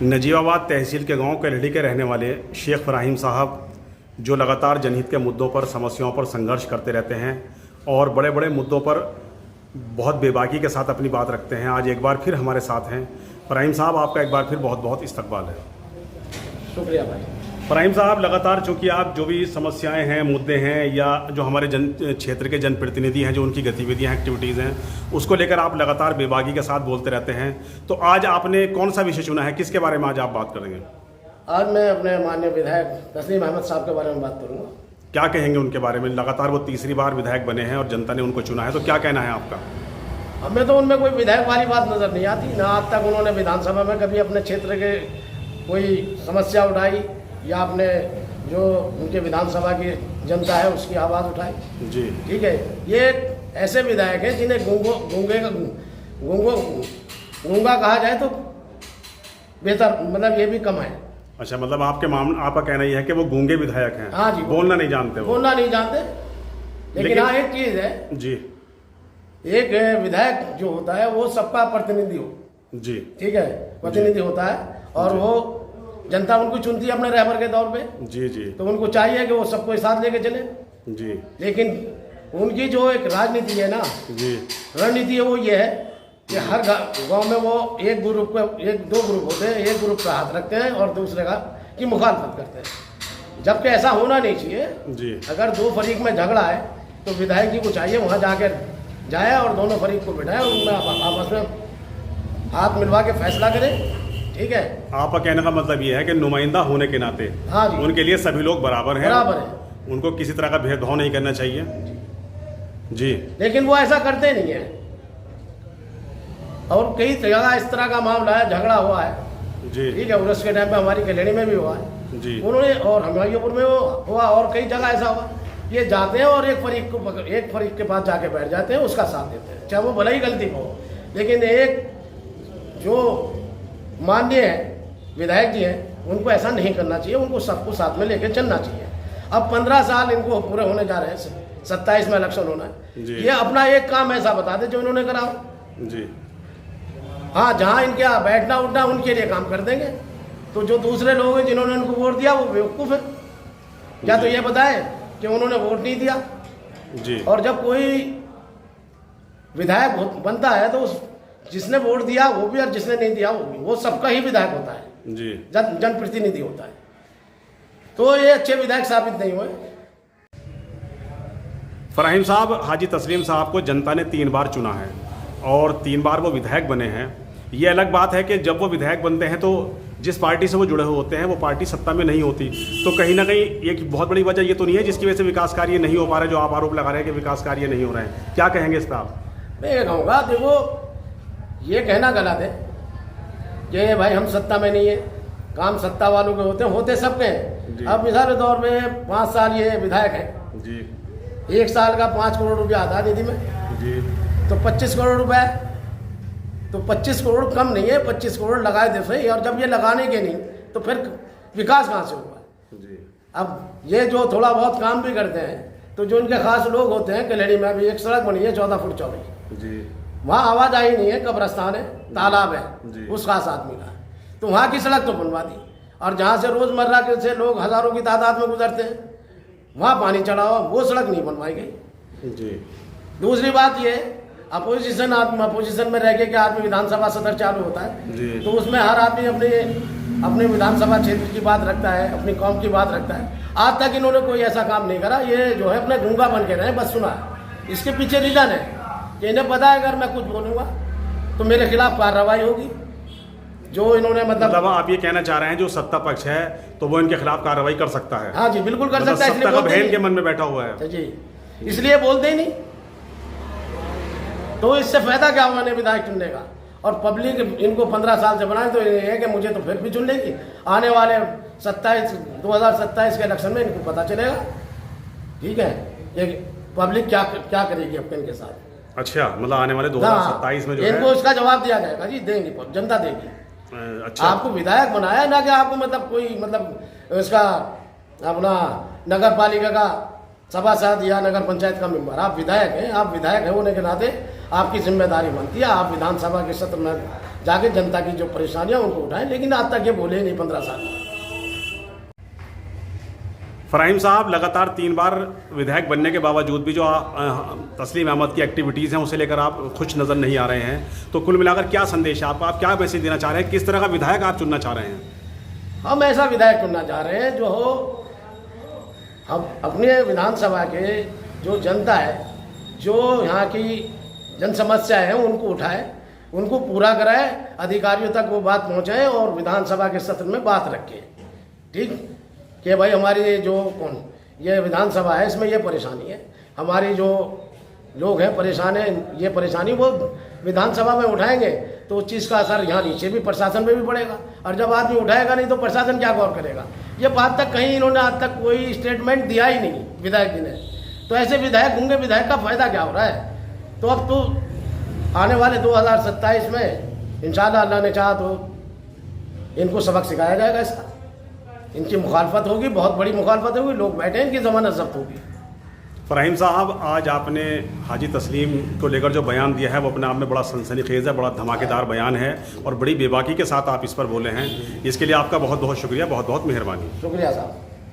नजीबाबाद तहसील के गांव कलहड़ी के रहने वाले शेख फराहिम साहब जो लगातार जनहित के मुद्दों पर, समस्याओं पर संघर्ष करते रहते हैं और बड़े बड़े मुद्दों पर बहुत बेबाकी के साथ अपनी बात रखते हैं, आज एक बार फिर हमारे साथ हैं। फराहिम साहब, आपका एक बार फिर बहुत बहुत इस्तकबाल है। शुक्रिया भाई। फराहिम साहब, लगातार चूँकि आप जो भी समस्याएं हैं, मुद्दे हैं या जो हमारे क्षेत्र के जनप्रतिनिधि हैं, जो उनकी गतिविधियां, एक्टिविटीज़ हैं, उसको लेकर आप लगातार बेबाकी के साथ बोलते रहते हैं, तो आज आपने कौन सा विषय चुना है, किसके बारे में आज आप बात करेंगे? आज मैं अपने माननीय विधायक तस्लीम अहमद साहब के बारे में बात करूँगा। क्या कहेंगे उनके बारे में? लगातार वो तीसरी बार विधायक बने हैं और जनता ने उनको चुना है, तो क्या कहना है आपका? हमें तो उनमें कोई विधायक वाली बात नज़र नहीं आती। ना आज तक उन्होंने विधानसभा में कभी अपने क्षेत्र के कोई समस्या उठाई या अपने जो उनके विधानसभा की जनता है उसकी आवाज़ उठाई। जी, ठीक है। ये ऐसे विधायक हैं जिन्हें गूंगा कहा जाए तो बेहतर, मतलब ये भी कम है। अच्छा, मतलब आपका कहना यह है कि वो गूंगे विधायक हैं? हाँ जी, बोलना नहीं जानते, बोलना नहीं जानते। लेकिन हाँ, एक चीज़ है जी, एक विधायक जो होता है वो सबका प्रतिनिधि हो। जी, ठीक है, प्रतिनिधि होता है और वो जनता उनको चुनती है अपने रहबर के तौर पे। जी, जी, तो उनको चाहिए कि वो सबको साथ लेके चले। जी, लेकिन उनकी जो एक राजनीति है ना, जी, रणनीति है, वो ये है कि हर गांव में वो एक दो ग्रुप होते हैं, एक ग्रुप का हाथ रखते हैं और दूसरे का की मुखालफत करते हैं, जबकि ऐसा होना नहीं चाहिए। जी, अगर दो फरीक में झगड़ा है तो विधायक जी को चाहिए वहाँ जाकर जाए और दोनों फरीक को बिठाए और उनमें आपस में हाथ मिलवा के फैसला करें। ठीक है। आपका कहने का मतलब ये है कि नुमाइंदा होने के नाते हाँ जी, उनके लिए सभी लोग बराबर हैं, बराबर है, उनको किसी तरह का भेदभाव नहीं करना चाहिए। जी, लेकिन वो ऐसा करते नहीं है और कई जगह इस तरह का मामला है, झगड़ा हुआ है। जी, ठीक है, उर्स के टाइम पे हमारी कल्याणी में भी हुआ है जी, उन्होंने, और हमारीपुर में हुआ और कई जगह ऐसा हुआ। ये जाते हैं और एक फरीक के पास जाके बैठ जाते हैं, उसका साथ देते हैं, चाहे वो भले ही गलती हो। लेकिन एक जो माननीय है विधायक जी हैं, उनको ऐसा नहीं करना चाहिए, उनको सबको साथ में लेकर चलना चाहिए। अब 15 साल इनको पूरे होने जा रहे हैं, 27 में इलेक्शन होना है। ये अपना एक काम ऐसा बता दे जो इन्होंने करा हो। जी, हाँ, जहाँ इनके यहाँ बैठना उठना उनके लिए काम कर देंगे, तो जो दूसरे लोग हैं जिन्होंने उनको वोट दिया वो बेवकूफ़ है। या तो ये बताएं कि उन्होंने वोट नहीं दिया। जी, और जब कोई विधायक बनता है तो जिसने वोट दिया वो भी और जिसने नहीं दिया वो भी, वो सबका ही विधायक होता है। जी, जनप्रतिनिधि होता है। तो ये अच्छे विधायक साबित नहीं हुए। फराहिम साहब, हाजी तस्लीम साहब को जनता ने 3 बार चुना है और 3 बार वो विधायक बने हैं। ये अलग बात है कि जब वो विधायक बनते हैं तो जिस पार्टी से वो जुड़े हुए होते हैं वो पार्टी सत्ता में नहीं होती, तो कहीं ना कहीं एक बहुत बड़ी वजह ये तो नहीं है जिसकी वजह से विकास कार्य नहीं हो पा रहे, जो आप आरोप लगा रहे हैं कि विकास कार्य नहीं हो रहे हैं, क्या कहेंगे इस पर आप? मैं ये कहूँगा, देखो ये कहना गलत है कि भाई हम सत्ता में नहीं है, काम सत्ता वालों के होते सबके हैं। अब मिसाल के तौर पे 5 साल ये विधायक हैं जी, 1 साल का 5 करोड़ रुपया आता निधि में जी, तो 25 करोड़ रुपए, तो 25 करोड़ कम नहीं है, 25 करोड़ लगाए थे सही। और जब ये लगाने के नहीं तो फिर विकास कहाँ से होगा? जी, अब ये जो थोड़ा बहुत काम भी करते हैं तो जो इनके खास लोग होते हैं, कलहड़ी में भी एक सड़क बनी है 14 फुट चौड़ी, जी, वहाँ आवाजाही नहीं है, कब्रस्तान है, तालाब जी। है, उस खास आदमी का, तो वहाँ की सड़क तो बनवा दी। और जहाँ से रोजमर्रा के से लोग हजारों की तादाद में गुजरते हैं वहाँ पानी चढ़ा हुआ, वो सड़क नहीं बनवाई गई। जी, दूसरी बात ये, अपोजिशन में रह के क्या आदमी विधानसभा सदर चालू होता है तो उसमें हर आदमी अपने विधानसभा क्षेत्र की बात रखता है, अपनी कौम की बात रखता है। आज तक इन्होंने कोई ऐसा काम नहीं करा। ये जो है अपने गूंगा बन के रहे, बस सुना है। इसके पीछे रीजन है कि इन्हें पता है अगर मैं कुछ बोलूँगा तो मेरे खिलाफ कार्रवाई होगी। जो इन्होंने मतलब आप ये कहना चाह रहे हैं जो सत्ता पक्ष है तो वो इनके खिलाफ कार्रवाई कर सकता है? हाँ जी, बिल्कुल कर सकता है। सत्ता का बहन के मन में बैठा हुआ है जी, इसलिए बोलते ही नहीं। तो इससे फायदा क्या हुआ विधायक चुनने का? और पब्लिक इनको 15 साल से बनाए तो ये है कि मुझे तो फिर भी चुन लेगी। आने वाले 2027 के इलेक्शन में इनको पता चलेगा। ठीक है, ये पब्लिक क्या करेगी अब इनके साथ। अच्छा, मतलब आने वाले 2027 में जो इनको इसका जवाब दिया जाएगा जी, देंगे, जनता देगी। अच्छा, आपको विधायक बनाया ना कि आपको मतलब कोई मतलब इसका अपना नगर पालिका का सभासद या नगर पंचायत का मेंबर, आप विधायक हैं। आप विधायक है होने के नाते आपकी जिम्मेदारी बनती है, आप विधानसभा के सत्र में जाके जनता की जो परेशानियां उनको उठाएं, लेकिन आज तक ये बोले नहीं 15 साल में। फराहिम साहब, लगातार 3 बार विधायक बनने के बावजूद भी जो तस्लीम अहमद की एक्टिविटीज़ हैं उसे लेकर आप खुश नज़र नहीं आ रहे हैं, तो कुल मिलाकर क्या संदेश है आपका? आप क्या मैसेज देना चाह रहे हैं? किस तरह का विधायक आप चुनना चाह रहे हैं? हम ऐसा विधायक चुनना चाह रहे हैं जो हो, हम अपने विधानसभा के जो जनता है, जो यहाँ की जन समस्या है उनको उठाए, उनको पूरा कराए, अधिकारियों तक वो बात पहुँचाए और विधानसभा के सत्र में बात रखें। ठीक कि भाई हमारी जो ये विधानसभा है इसमें ये परेशानी है, हमारी जो लोग हैं परेशान हैं, ये परेशानी वो विधानसभा में उठाएंगे तो उस चीज़ का असर यहाँ नीचे भी प्रशासन पे भी पड़ेगा, और जब आदमी उठाएगा नहीं तो प्रशासन क्या गौर करेगा। ये बात तक कहीं इन्होंने आज तक कोई स्टेटमेंट दिया ही नहीं विधायक जी ने, तो ऐसे विधायक होंगे, विधायक का फायदा क्या हो रहा है। तो अब तो आने वाले 2027 में इंशाल्लाह अल्लाह ने चाहा तो इनको सबक सिखाया जाएगा इसका, इनकी मुखालफत होगी, बहुत बड़ी मुखालफत होगी, लोग बैठे इनकी ज़मानत जब्त होगी। फराहिम साहब, आज आपने हाजी तस्लीम को लेकर जो बयान दिया है वो अपने आप में बड़ा सनसनीखेज़ है, बड़ा धमाकेदार बयान है और बड़ी बेबाकी के साथ आप इस पर बोले हैं। इसके लिए आपका बहुत बहुत शुक्रिया, बहुत बहुत मेहरबानी। शुक्रिया साहब।